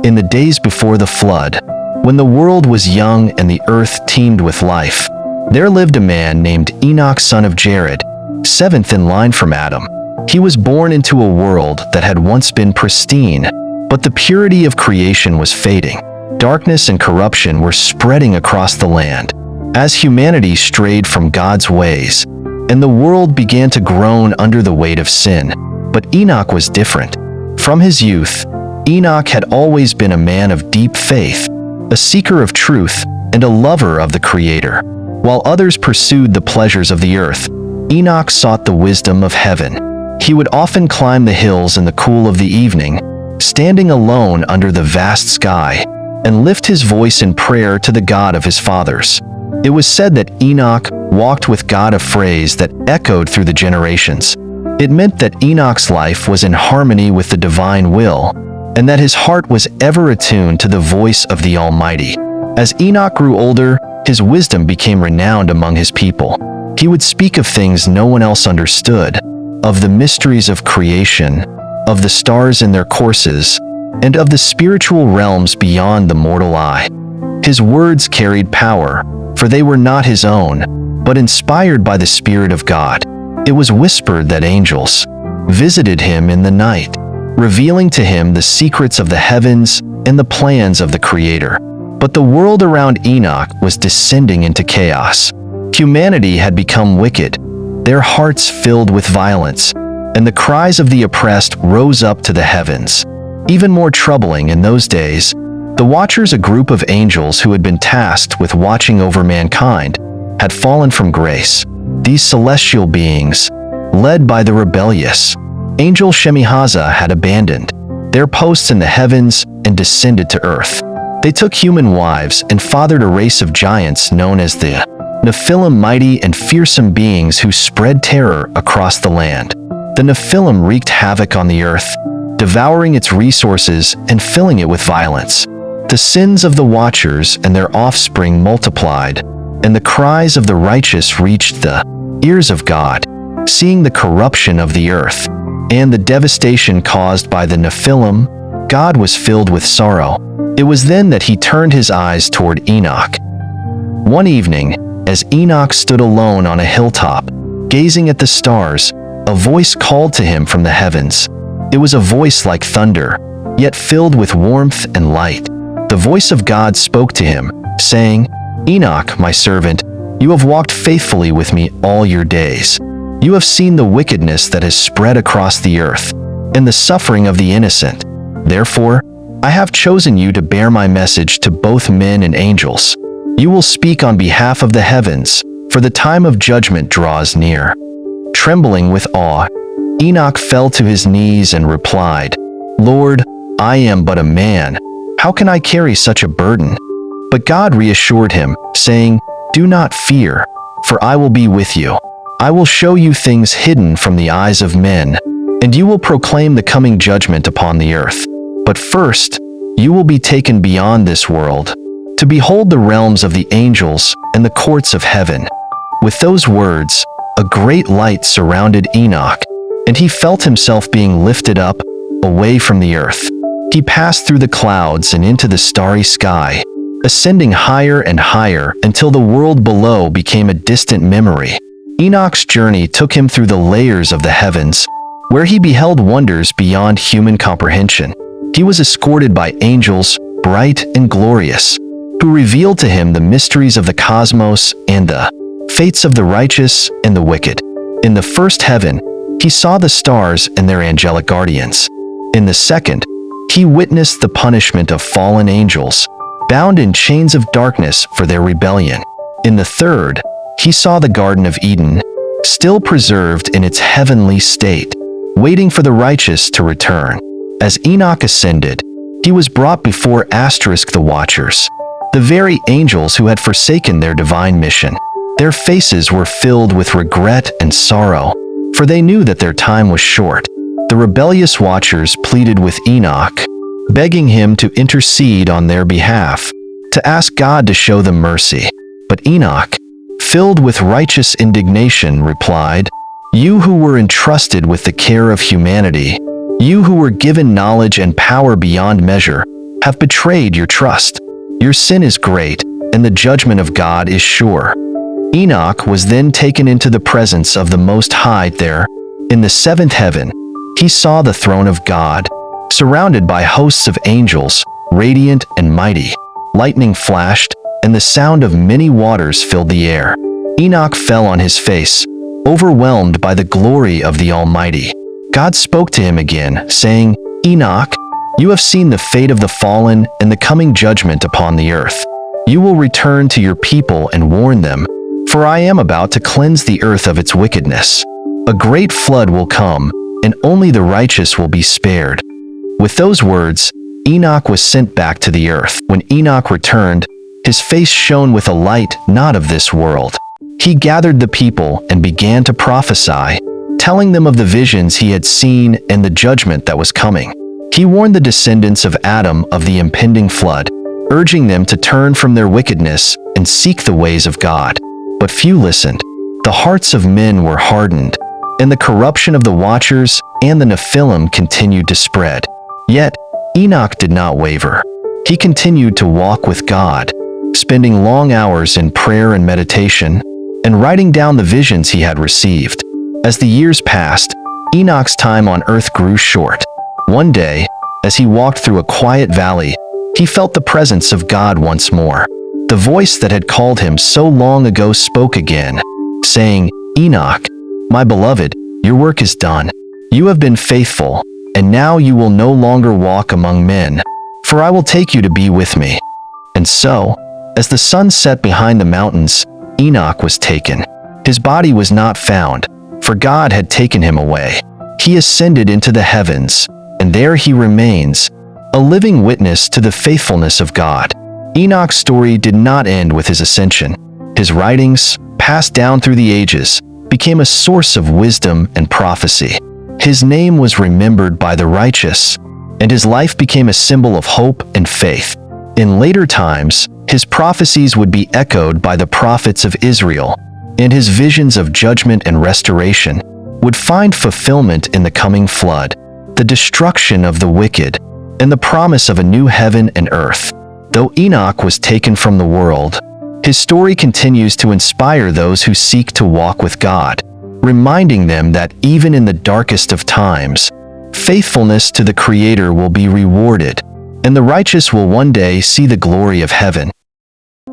in the days before the flood, when the world was young and the earth teemed with life, there lived a man named Enoch, son of Jared, seventh in line from Adam. He was born into a world that had once been pristine, but the purity of creation was fading. Darkness and corruption were spreading across the land, as humanity strayed from God's ways, and the world began to groan under the weight of sin. But Enoch was different. From his youth, Enoch had always been a man of deep faith, a seeker of truth, and a lover of the Creator. While others pursued the pleasures of the earth, Enoch sought the wisdom of heaven. He would often climb the hills in the cool of the evening, standing alone under the vast sky, and lift his voice in prayer to the God of his fathers. It was said that Enoch walked with God, a phrase that echoed through the generations. It meant that Enoch's life was in harmony with the divine will, and that his heart was ever attuned to the voice of the Almighty. As Enoch grew older, his wisdom became renowned among his people. He would speak of things no one else understood, of the mysteries of creation, of the stars in their courses, and of the spiritual realms beyond the mortal eye. His words carried power, for they were not his own, but inspired by the Spirit of God. It was whispered that angels visited him in the night, revealing to him the secrets of the heavens and the plans of the Creator. But the world around Enoch was descending into chaos. Humanity had become wicked, their hearts filled with violence, and the cries of the oppressed rose up to the heavens. Even more troubling in those days, the Watchers, a group of angels who had been tasked with watching over mankind, had fallen from grace. These celestial beings, led by the rebellious angel Shemihaza, had abandoned their posts in the heavens and descended to earth. They took human wives and fathered a race of giants known as the Nephilim, mighty and fearsome beings who spread terror across the land. The Nephilim wreaked havoc on the earth, devouring its resources and filling it with violence. The sins of the Watchers and their offspring multiplied, and the cries of the righteous reached the ears of God. Seeing the corruption of the earth and the devastation caused by the Nephilim, God was filled with sorrow. It was then that he turned his eyes toward Enoch. One evening, as Enoch stood alone on a hilltop, gazing at the stars, a voice called to him from the heavens. It was a voice like thunder, yet filled with warmth and light. The voice of God spoke to him, saying, "Enoch, my servant, you have walked faithfully with me all your days. You have seen the wickedness that has spread across the earth, and the suffering of the innocent. Therefore, I have chosen you to bear my message to both men and angels. You will speak on behalf of the heavens, for the time of judgment draws near." Trembling with awe, Enoch fell to his knees and replied, "Lord, I am but a man. How can I carry such a burden?" But God reassured him, saying, "Do not fear, for I will be with you. I will show you things hidden from the eyes of men, and you will proclaim the coming judgment upon the earth. But first, you will be taken beyond this world, to behold the realms of the angels and the courts of heaven." With those words, a great light surrounded Enoch, and he felt himself being lifted up, away from the earth. He passed through the clouds and into the starry sky, ascending higher and higher until the world below became a distant memory. Enoch's journey took him through the layers of the heavens, where he beheld wonders beyond human comprehension. He was escorted by angels, bright and glorious, who revealed to him the mysteries of the cosmos and the fates of the righteous and the wicked. In the first heaven, he saw the stars and their angelic guardians. In the second, he witnessed the punishment of fallen angels, bound in chains of darkness for their rebellion. In the third, he saw the Garden of Eden, still preserved in its heavenly state, waiting for the righteous to return. As Enoch ascended, he was brought before the Watchers, the very angels who had forsaken their divine mission. Their faces were filled with regret and sorrow, for they knew that their time was short. The rebellious Watchers pleaded with Enoch, begging him to intercede on their behalf, to ask God to show them mercy. But Enoch, filled with righteous indignation, replied, "You who were entrusted with the care of humanity, you who were given knowledge and power beyond measure, have betrayed your trust. Your sin is great, and the judgment of God is sure." Enoch was then taken into the presence of the Most High. There, in the seventh heaven, he saw the throne of God, surrounded by hosts of angels, radiant and mighty. Lightning flashed, and the sound of many waters filled the air. Enoch fell on his face, overwhelmed by the glory of the Almighty. God spoke to him again, saying, "Enoch, you have seen the fate of the fallen and the coming judgment upon the earth. You will return to your people and warn them, for I am about to cleanse the earth of its wickedness. A great flood will come, and only the righteous will be spared." With those words, Enoch was sent back to the earth. When Enoch returned, his face shone with a light not of this world. He gathered the people and began to prophesy, telling them of the visions he had seen and the judgment that was coming. He warned the descendants of Adam of the impending flood, urging them to turn from their wickedness and seek the ways of God. But few listened. The hearts of men were hardened, and the corruption of the watchers and the Nephilim continued to spread. Yet, Enoch did not waver. He continued to walk with God, spending long hours in prayer and meditation, and writing down the visions he had received. As the years passed, Enoch's time on earth grew short. One day, as he walked through a quiet valley, he felt the presence of God once more. The voice that had called him so long ago spoke again, saying, "Enoch, my beloved, your work is done. You have been faithful, and now you will no longer walk among men, for I will take you to be with me." And so, as the sun set behind the mountains, Enoch was taken. His body was not found, for God had taken him away. He ascended into the heavens, and there he remains, a living witness to the faithfulness of God. Enoch's story did not end with his ascension. His writings, passed down through the ages, became a source of wisdom and prophecy. His name was remembered by the righteous, and his life became a symbol of hope and faith. In later times, his prophecies would be echoed by the prophets of Israel, and his visions of judgment and restoration would find fulfillment in the coming flood, the destruction of the wicked, and the promise of a new heaven and earth. Though Enoch was taken from the world, his story continues to inspire those who seek to walk with God, reminding them that even in the darkest of times, faithfulness to the Creator will be rewarded, and the righteous will one day see the glory of heaven.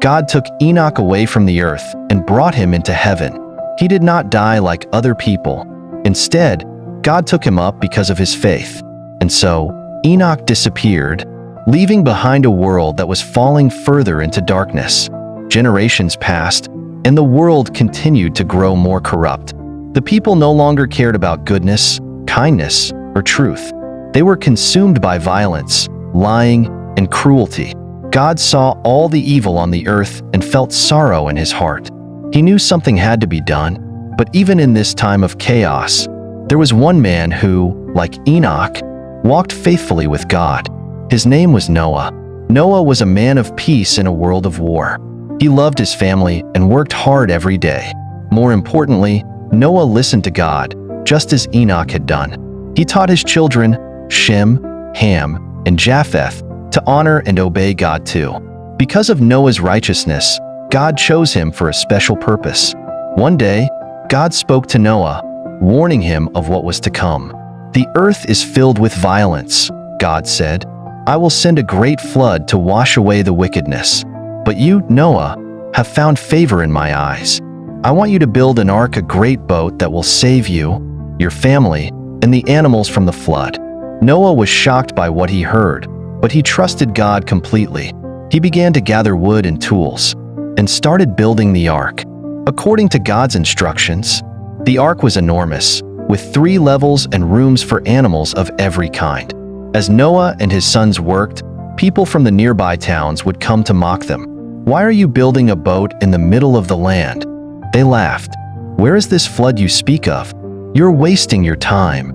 God took Enoch away from the earth and brought him into heaven. He did not die like other people. Instead, God took him up because of his faith. And so, Enoch disappeared, leaving behind a world that was falling further into darkness. Generations passed, and the world continued to grow more corrupt. The people no longer cared about goodness, kindness, or truth. They were consumed by violence, lying, and cruelty. God saw all the evil on the earth and felt sorrow in his heart. He knew something had to be done, but even in this time of chaos, there was one man who, like Enoch, walked faithfully with God. His name was Noah. Noah was a man of peace in a world of war. He loved his family and worked hard every day. More importantly, Noah listened to God, just as Enoch had done. He taught his children, Shem, Ham, and Japheth, to honor and obey God too. Because of Noah's righteousness, God chose him for a special purpose. One day, God spoke to Noah, warning him of what was to come. "The earth is filled with violence," God said. "I will send a great flood to wash away the wickedness. But you, Noah, have found favor in my eyes. I want you to build an ark, a great boat that will save you, your family, and the animals from the flood." Noah was shocked by what he heard, but he trusted God completely. He began to gather wood and tools, and started building the ark. According to God's instructions, the ark was enormous, with 3 levels and rooms for animals of every kind. As Noah and his sons worked, people from the nearby towns would come to mock them. "Why are you building a boat in the middle of the land?" They laughed. "Where is this flood you speak of? You're wasting your time."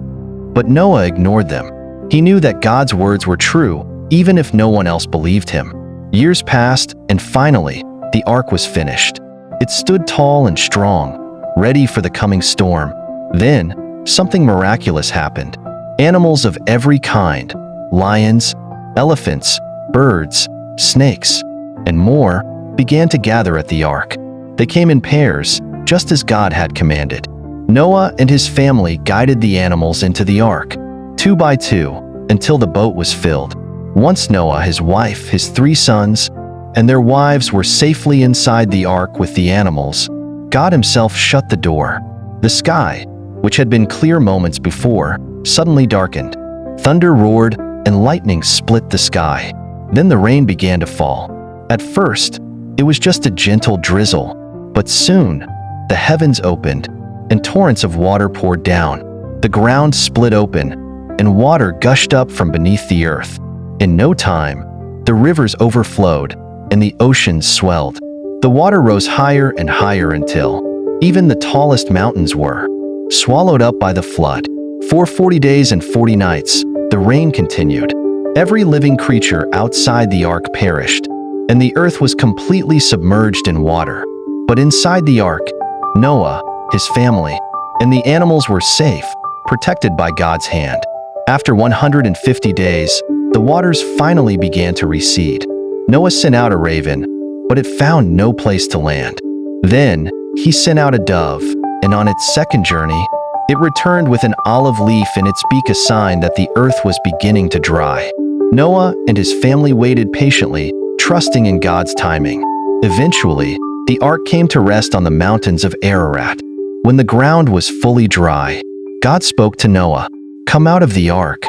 But Noah ignored them. He knew that God's words were true, even if no one else believed him. Years passed, and finally, the ark was finished. It stood tall and strong, ready for the coming storm. Then, something miraculous happened. Animals of every kind, lions, elephants, Birds, snakes, and more began to gather at the ark. They came in pairs, just as God had commanded. Noah and his family guided the animals into the ark, 2 by 2, until the boat was filled. Once Noah, his wife, his 3 sons, and their wives were safely inside the ark with the animals, God himself shut the door. The sky, which had been clear moments before, suddenly darkened. Thunder roared and lightning split the sky. Then the rain began to fall. At first, it was just a gentle drizzle, but soon, the heavens opened, and torrents of water poured down. The ground split open, and water gushed up from beneath the earth. In no time, the rivers overflowed, and the oceans swelled. The water rose higher and higher until even the tallest mountains were swallowed up by the flood. For 40 days and 40 nights, the rain continued. Every living creature outside the ark perished, and the earth was completely submerged in water. But inside the ark, Noah, his family, and the animals were safe, protected by God's hand. After 150 days, the waters finally began to recede. Noah sent out a raven, but it found no place to land. Then he sent out a dove, and on its second journey, it returned with an olive leaf in its beak, a sign that the earth was beginning to dry. Noah and his family waited patiently, trusting in God's timing. Eventually, the ark came to rest on the mountains of Ararat. When the ground was fully dry, God spoke to Noah. "Come out of the ark,"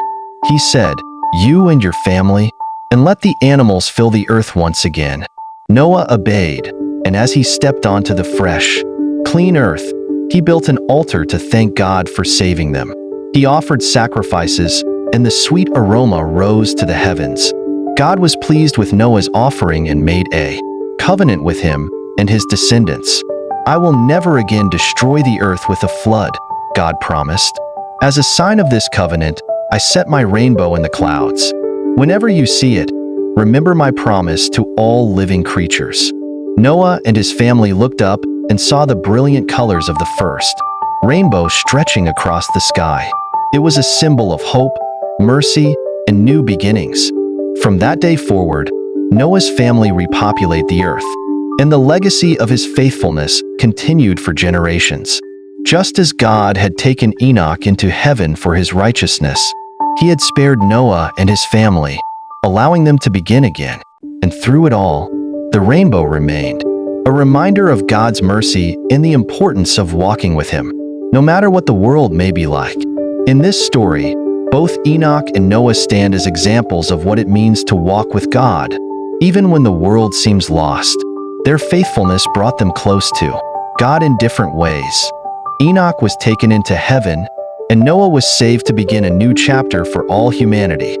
he said, "you and your family, and let the animals fill the earth once again." Noah obeyed, and as he stepped onto the fresh, clean earth, he built an altar to thank God for saving them. He offered sacrifices, and the sweet aroma rose to the heavens. God was pleased with Noah's offering and made a covenant with him and his descendants. "I will never again destroy the earth with a flood," God promised. "As a sign of this covenant, I set my rainbow in the clouds. Whenever you see it, remember my promise to all living creatures." Noah and his family looked up and saw the brilliant colors of the first rainbow stretching across the sky. It was a symbol of hope, mercy, and new beginnings. From that day forward, Noah's family repopulated the earth, and the legacy of his faithfulness continued for generations. Just as God had taken Enoch into heaven for his righteousness, he had spared Noah and his family, allowing them to begin again. And through it all, the rainbow remained, a reminder of God's mercy and the importance of walking with him, no matter what the world may be like. In this story, both Enoch and Noah stand as examples of what it means to walk with God. Even when the world seems lost, their faithfulness brought them close to God in different ways. Enoch was taken into heaven, and Noah was saved to begin a new chapter for all humanity.